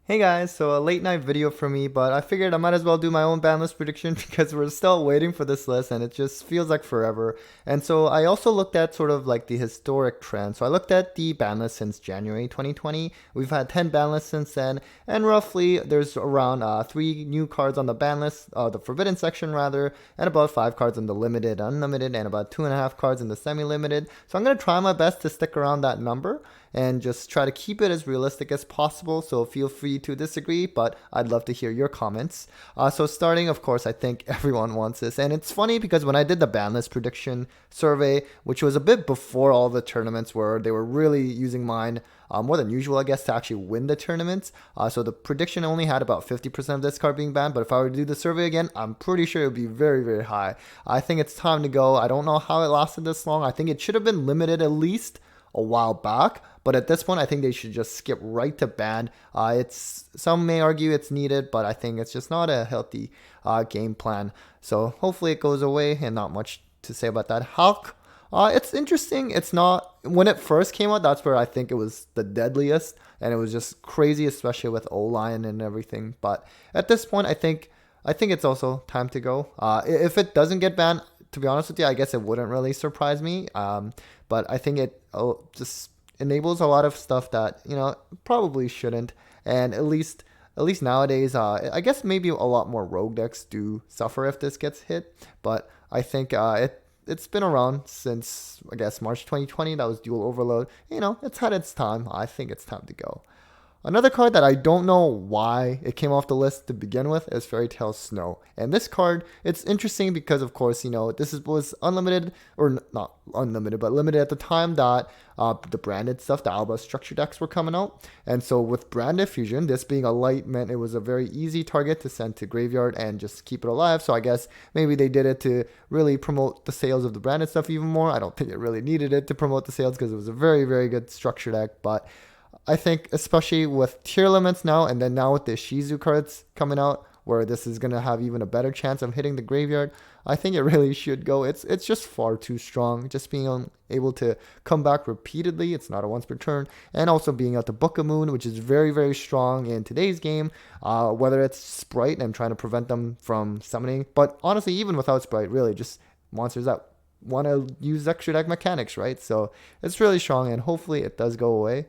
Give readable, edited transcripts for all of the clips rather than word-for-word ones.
Hey guys, so a late night video for me, but I figured I might as well do my own ban list prediction because we're still waiting for this list and it just feels like forever. And so I also looked at sort of like the historic trend. So I looked at the ban list since January 2020. We've had 10 ban lists since then, and roughly there's around 3 new cards on the ban list, the forbidden section rather, and about 5 cards in the limited, unlimited, and about 2.5 cards in the semi-limited. So I'm gonna try my best to stick around that number and just try to keep it as realistic as possible. So feel free to disagree, but I'd love to hear your comments. So starting, of course, I think everyone wants this. And it's funny because when I did the ban list prediction survey, which was a bit before all the tournaments where they were really using mine more than usual, I guess, to actually win the tournaments. So the prediction only had about 50% of this card being banned, but if I were to do the survey again, I'm pretty sure it would be very, very high. I think it's time to go. I don't know how it lasted this long. I think it should have been limited at least a while back, but at this point I think they should just skip right to ban. It's some may argue it's needed, but I think it's just not a healthy game plan. So hopefully it goes away, and not much to say about that. Hulk, it's interesting. It's not, when it first came out, that's where I think it was the deadliest, and it was just crazy, especially with O-line and everything. But at this point, I think it's also time to go. If it doesn't get banned, to be honest with you, I guess it wouldn't really surprise me. But I think it just enables a lot of stuff that probably shouldn't. And at least nowadays, I guess maybe a lot more rogue decks do suffer if this gets hit. But I think it's been around since, I guess, March 2020. That was Dual Overload. It's had its time. I think it's time to go. Another card that I don't know why it came off the list to begin with is Fairy Tale Snow. And this card, it's interesting because, of course, was unlimited, or not unlimited, but limited at the time that the branded stuff, the Alba structure decks were coming out. And so with branded fusion, this being a light meant it was a very easy target to send to graveyard and just keep it alive. So I guess maybe they did it to really promote the sales of the branded stuff even more. I don't think it really needed it to promote the sales because it was a very, very good structure deck. But I think especially with tier limits now, and then now with the Shizu cards coming out, where this is going to have even a better chance of hitting the graveyard, I think it really should go. It's just far too strong. Just being able to come back repeatedly, it's not a once per turn, and also being able to book a moon, which is very, very strong in today's game, whether it's Sprite and trying to prevent them from summoning. But honestly, even without Sprite, really just monsters that want to use extra deck mechanics, right? So it's really strong, and hopefully it does go away.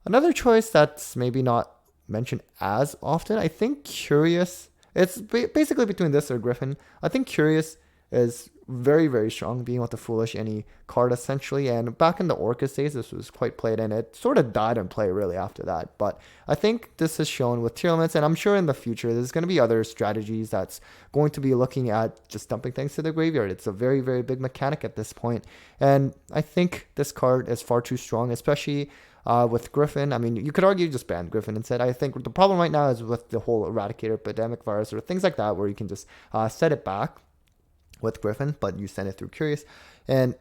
Another choice that's maybe not mentioned as often, I think Curious. It's basically between this or Griffin. I think Curious is very, very strong, being with the Foolish any card essentially. And back in the Orcus days, this was quite played, and it sort of died in play really after that. But I think this is shown with tier limits, and I'm sure in the future there's going to be other strategies that's going to be looking at just dumping things to the graveyard. It's a very, very big mechanic at this point, and I think this card is far too strong, especially with Griffin. I mean, you could argue just ban Griffin instead. I think the problem right now is with the whole Eradicator Epidemic Virus or things like that, where you can just set it back with Griffin, but you send it through Curious. And,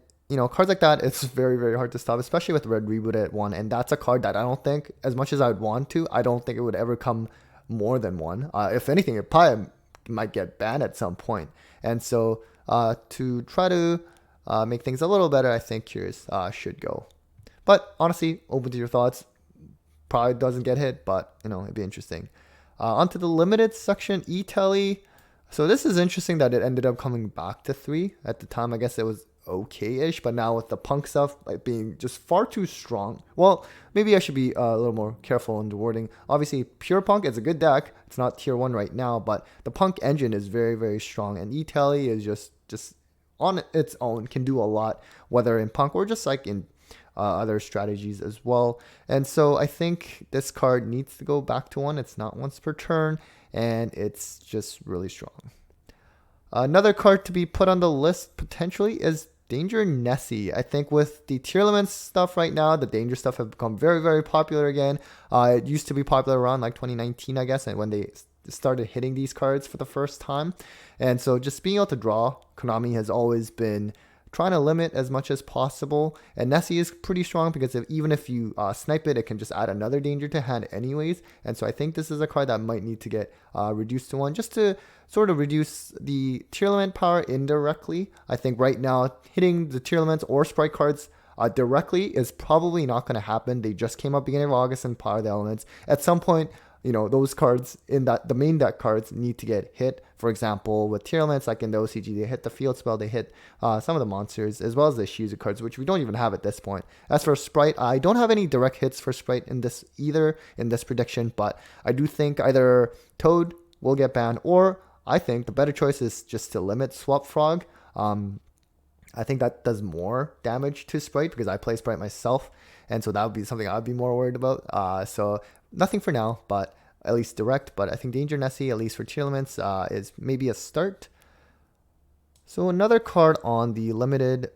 cards like that, it's very, very hard to stop, especially with Red Reboot at 1. And that's a card that I don't think, as much as I would want to, I don't think it would ever come more than 1. If anything, it probably might get banned at some point. And so to try to make things a little better, I think Curious should go. But honestly, open to your thoughts. Probably doesn't get hit, but it'd be interesting. Onto the limited section, E-Telly. So this is interesting that it ended up coming back to 3. At the time, I guess it was okay-ish, but now with the punk stuff like being just far too strong. Well, maybe I should be a little more careful in the wording. Obviously, pure punk is a good deck. It's not tier 1 right now, but the punk engine is very, very strong, and E-Telly is just on its own can do a lot, whether in punk or just like in other strategies as well. And so I think this card needs to go back to 1. It's not once per turn, and it's just really strong. Another card to be put on the list potentially is Danger Nessie. I think with the tier limits stuff right now, the Danger stuff have become very, very popular again. It used to be popular around like 2019, I guess, and when they started hitting these cards for the first time. And so just being able to draw, Konami has always been trying to limit as much as possible. And Nessie is pretty strong because even if you snipe it, it can just add another danger to hand anyways. And so I think this is a card that might need to get reduced to 1 just to sort of reduce the tier limit power indirectly. I think right now hitting the tier limits or Sprite cards directly is probably not going to happen. They just came up beginning of August in Power of the Elements. At some point, those cards in the main deck cards need to get hit. For example, with tier elements, like in the OCG, they hit the field spell, they hit some of the monsters, as well as the Shizu cards, which we don't even have at this point. As for Sprite, I don't have any direct hits for Sprite in this prediction, but I do think either Toad will get banned, or I think the better choice is just to limit Swap Frog. I think that does more damage to Sprite because I play Sprite myself, and so that would be something I'd be more worried about. So nothing for now, but at least direct. But I think Danger Nessie, at least for tier elements, is maybe a start. So another card on the limited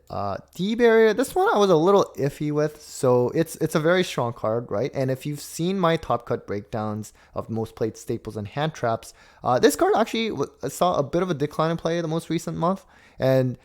D barrier. This one I was a little iffy with. So it's a very strong card, right? And if you've seen my top cut breakdowns of most played staples and hand traps, this card actually saw a bit of a decline in play the most recent month. And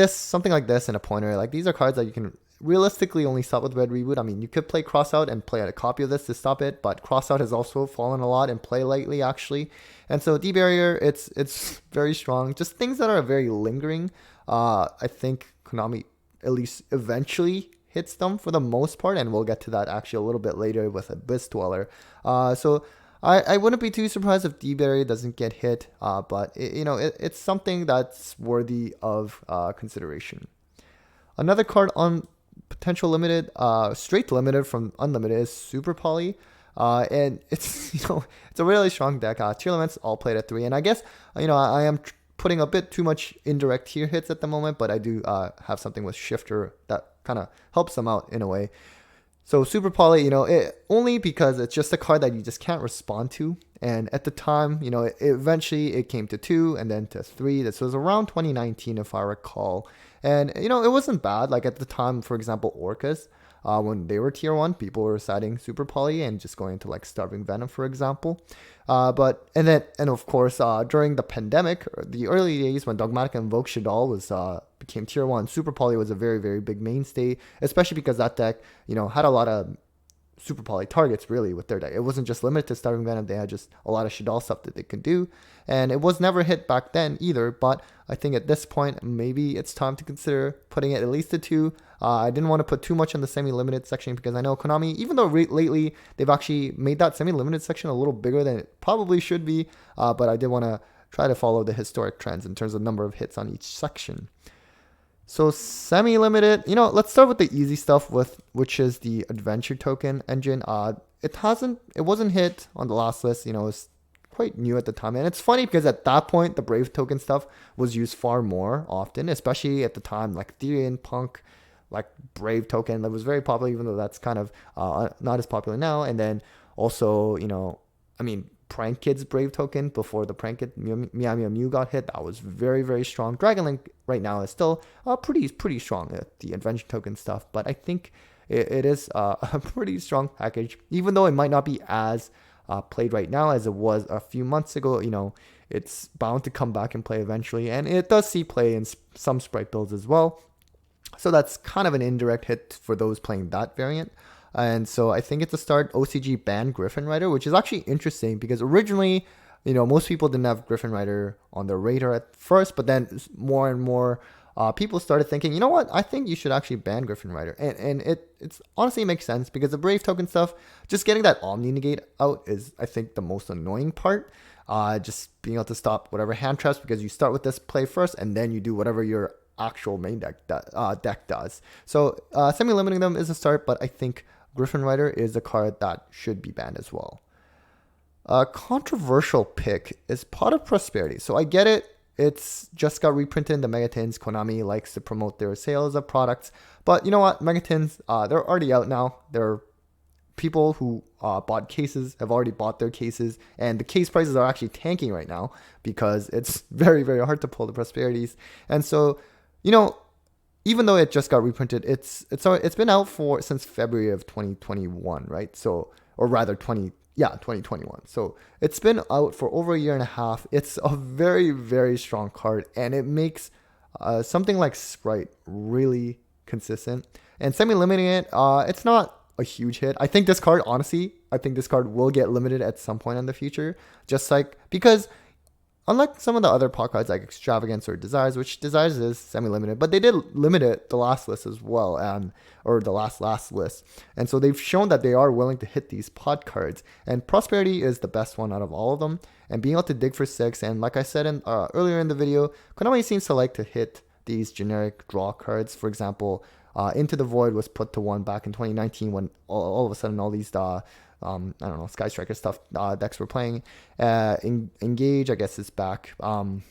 something like this in a pointer, like these are cards that you can realistically only stop with Red Reboot. I mean, you could play Crossout and play a copy of this to stop it, but Crossout has also fallen a lot in play lately, actually. And so D barrier, it's very strong. Just things that are very lingering. I think Konami at least eventually hits them for the most part, and we'll get to that actually a little bit later with Abyss Dweller. So I wouldn't be too surprised if D barrier doesn't get hit, but it's something that's worthy of consideration. Another card on potential limited, straight limited from unlimited is Super Poly. And it's it's a really strong deck. Tier elements all played at 3, and I guess I am putting a bit too much indirect tier hits at the moment, but I do have something with Shifter that kind of helps them out in a way. So Super Poly, only because it's just a card that you just can't respond to. And at the time, eventually it came to 2 and then to 3. This was around 2019, if I recall. And, it wasn't bad. Like at the time, for example, Orcas, when they were tier 1, people were citing Super Poly and just going to like Starving Venom, for example. And of course, during the pandemic, the early days when Dogmatic Invoke Shaddoll became tier 1, Super Poly was a very, very big mainstay, especially because that deck, had a lot of Super Poly targets really with their deck. It wasn't just limited to Starving Venom, they had just a lot of Shaddoll stuff that they could do. And it was never hit back then either, but I think at this point, maybe it's time to consider putting it at least to 2. I didn't want to put too much in the semi-limited section because I know Konami, even though lately they've actually made that semi-limited section a little bigger than it probably should be, but I did want to try to follow the historic trends in terms of number of hits on each section. So semi-limited, let's start with the easy stuff which is the adventure token engine. It wasn't hit on the last list, it's quite new at the time. And it's funny because at that point, the Brave token stuff was used far more often, especially at the time, like Ethereum, Punk, like Brave token that was very popular, even though that's kind of not as popular now. And then also, Prank Kid's Brave token before the Prank Kid Mew got hit, that was very, very strong. Dragon Link right now is still pretty strong at the adventure token stuff, but I think it is a pretty strong package, even though it might not be as played right now as it was a few months ago. It's bound to come back and play eventually, and it does see play in some Sprite builds as well. So that's kind of an indirect hit for those playing that variant. And so I think it's a start. OCG banned Griffin Rider, which is actually interesting because originally, most people didn't have Griffin Rider on their radar at first, but then more and more people started thinking, you know what, I think you should actually ban Griffin Rider. And it's honestly makes sense because the Brave token stuff, just getting that Omni Negate out is, I think, the most annoying part. Just being able to stop whatever hand traps because you start with this play first and then you do whatever your actual main deck does. So semi-limiting them is a start, but I think Griffin Rider is a card that should be banned as well. A controversial pick is Pot of Prosperity. So I get it. It's just got reprinted in the Megatins. Konami likes to promote their sales of products. But you know what? Megatins, they're already out now. There are people who bought cases, have already bought their cases. And the case prices are actually tanking right now because it's very, very hard to pull the Prosperities. And so, even though it just got reprinted, it's been out since February of 2021, right? So, or rather 2021. So it's been out for over a year and a half. It's a very, very strong card, and it makes something like Sprite really consistent. And semi-limiting it, it's not a huge hit. I think this card, honestly, will get limited at some point in the future. Just like, because unlike some of the other pot cards like Extravagance or Desires, which Desires is semi-limited, but they did limit it the last list as well, or the last list. And so they've shown that they are willing to hit these pot cards. And Prosperity is the best one out of all of them. And being able to dig for 6, and like I said earlier in the video, Konami seems to like to hit these generic draw cards. For example, Into the Void was put to 1 back in 2019 when all of a sudden all these I don't know, Sky Striker stuff decks were playing. Engage, I guess, is back. And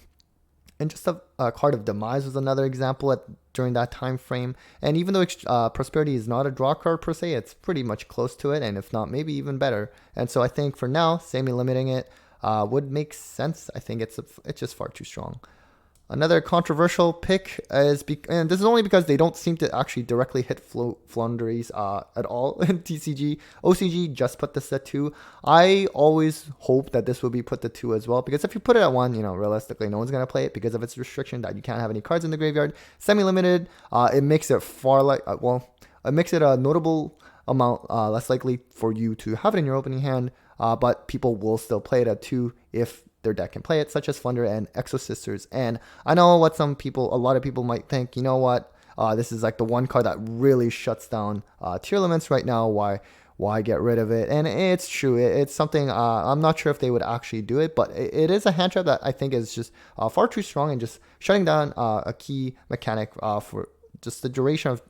just a card of Demise was another example during that time frame. And even though Prosperity is not a draw card per se, it's pretty much close to it, and if not, maybe even better. And so I think for now, semi-limiting it would make sense. I think it's just far too strong. Another controversial pick is, and this is only because they don't seem to actually directly hit Flunderies at all in TCG. OCG just put this at 2. I always hope that this will be put to 2 as well, because if you put it at 1, realistically, no one's going to play it because of its restriction that you can't have any cards in the graveyard. Semi-limited, it makes it it makes it a notable amount less likely for you to have it in your opening hand, but people will still play it at 2 if their deck can play it, such as Flunder and Exo Sisters. And I know what a lot of people might think, this is like the one card that really shuts down tier limits right now. Why get rid of it? And it's true. It's something, I'm not sure if they would actually do it, but it is a hand trap that I think is just far too strong and just shutting down a key mechanic for just the duration of,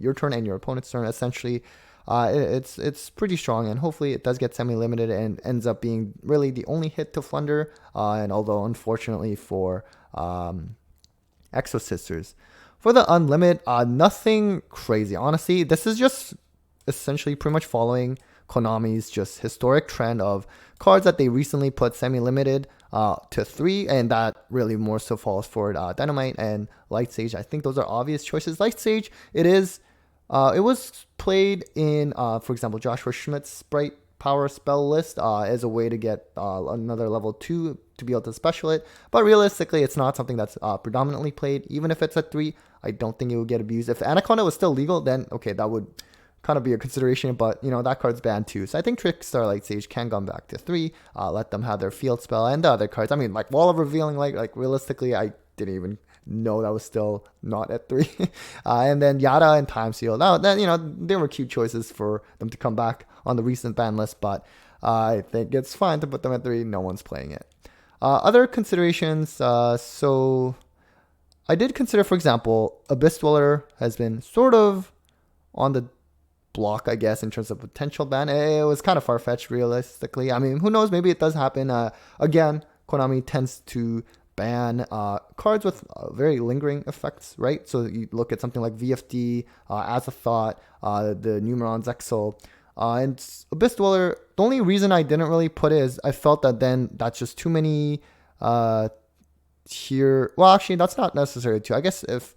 your turn and your opponent's turn, essentially. It's pretty strong, and hopefully it does get semi-limited and ends up being really the only hit to Flunder. And although unfortunately for Exo Sisters, for the Unlimited, nothing crazy. Honestly, this is just essentially pretty much following Konami's just historic trend of cards that they recently put semi-limited to 3, and that really more so falls for Dynamite and Light Sage. I think those are obvious choices. Light Sage, it was played in, for example, Joshua Schmidt's Sprite Power spell list as a way to get another level 2 to be able to special it. But realistically, it's not something that's predominantly played. Even if it's at 3, I don't think it would get abused. If Anaconda was still legal, then okay, that would kind of be a consideration. But, that card's banned too. So I think Trickstar Light Sage can come back to 3. Let them have their field spell and the other cards. I mean, like Wall of Revealing Light, like realistically, I didn't even know that was still not at 3. And then Yada and Time Seal. Now, then, they were cute choices for them to come back on the recent ban list, but I think it's fine to put them at 3. No one's playing it. Other considerations, so I did consider, for example, Abyss Dweller has been sort of on the block, I guess, in terms of potential ban. It was kind of far-fetched, realistically. I mean, who knows? Maybe it does happen. Again, Konami tends to ban cards with very lingering effects, right? So you look at something like VFD, As a Thought, the Numeron Zexal, and Abyss Dweller. The only reason I didn't really put it is I felt that then that's just too many tier. Well, actually, that's not necessary too. I guess if.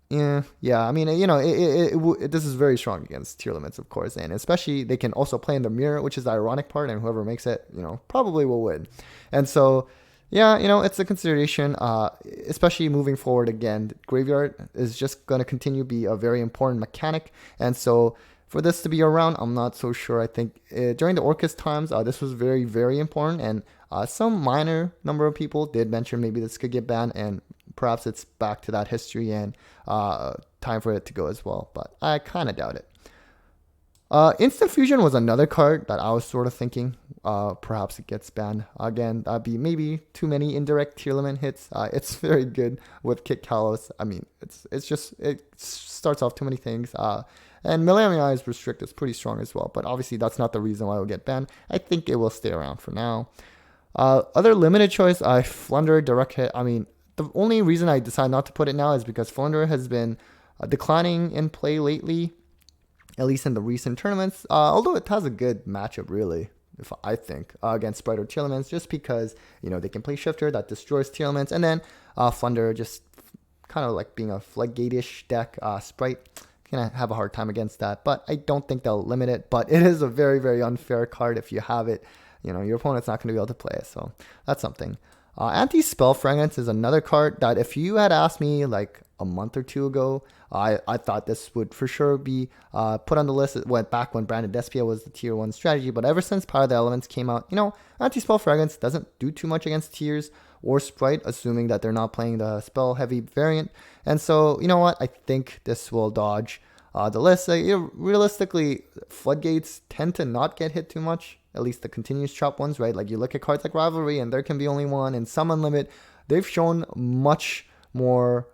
Yeah. I mean, this is very strong against tier limits, of course, and especially they can also play in the mirror, which is the ironic part, and whoever makes it, probably will win. And so. Yeah, it's a consideration, especially moving forward. Again, Graveyard is just going to continue to be a very important mechanic. And so for this to be around, I'm not so sure. I think during the Orcus times, this was very, very important. And some minor number of people did mention maybe this could get banned. And perhaps it's back to that history and time for it to go as well. But I kind of doubt it. Instant Fusion was another card that I was sort of thinking perhaps it gets banned. Again, that'd be maybe too many indirect tier limit hits. It's very good with Kit Kalos. I mean, it starts off too many things. And Millennium Eyes Restrict is pretty strong as well, but obviously that's not the reason why it will get banned. I think it will stay around for now. Other limited choice, Flunder Direct Hit. I mean, the only reason I decided not to put it now is because Flunder has been declining in play lately, at least in the recent tournaments, although it has a good matchup, really, if I think, against Sprite or tier elements, just because, they can play Shifter that destroys tier elements, and then Flunder just kind of like being a Floodgate-ish deck. Sprite can have a hard time against that, but I don't think they'll limit it, but it is a very, very unfair card. If you have it, your opponent's not going to be able to play it, so that's something. Anti-Spell Fragrance is another card that if you had asked me, like, a month or two ago. I thought this would for sure be put on the list. It went back when Branded Despia was the tier 1 strategy, but ever since Power of the Elements came out, Anti-Spell Fragrance doesn't do too much against tiers or Sprite, assuming that they're not playing the spell heavy variant. And so, you know what? I think this will dodge the list. Realistically, Floodgates tend to not get hit too much, at least the continuous chop ones, right? Like you look at cards like Rivalry and there can be only one, and some Unlimit, they've shown much more,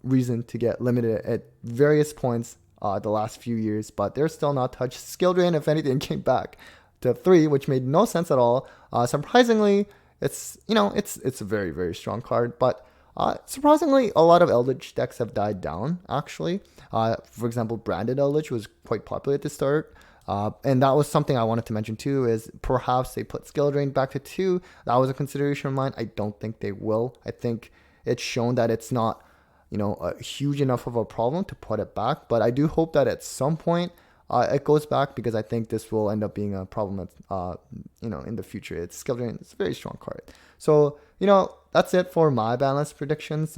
reason to get limited at various points the last few years, but they're still not touched. Skill Drain, if anything, came back to 3, which made no sense at all. Surprisingly, it's a very, very strong card, but surprisingly, a lot of Eldritch decks have died down, actually. For example, Branded Eldritch was quite popular at the start. And that was something I wanted to mention too, is perhaps they put Skill Drain back to 2. That was a consideration of mine. I don't think they will. I think it's shown that it's not, a huge enough of a problem to put it back. But I do hope that at some point it goes back, because I think this will end up being a problem, in the future. It's Skill Drain. It's a very strong card. So, that's it for my BANLIST predictions.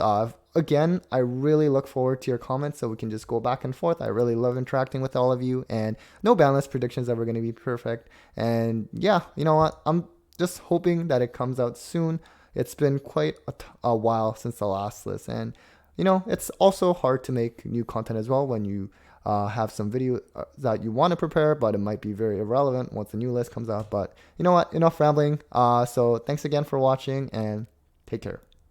Again, I really look forward to your comments so we can just go back and forth. I really love interacting with all of you, and no BANLIST predictions ever going to be perfect. And yeah, you know what? I'm just hoping that it comes out soon. It's been quite a while since the last list, and it's also hard to make new content as well when you have some video that you want to prepare, but it might be very irrelevant once the new list comes out. But you know what? Enough rambling. So thanks again for watching, and take care.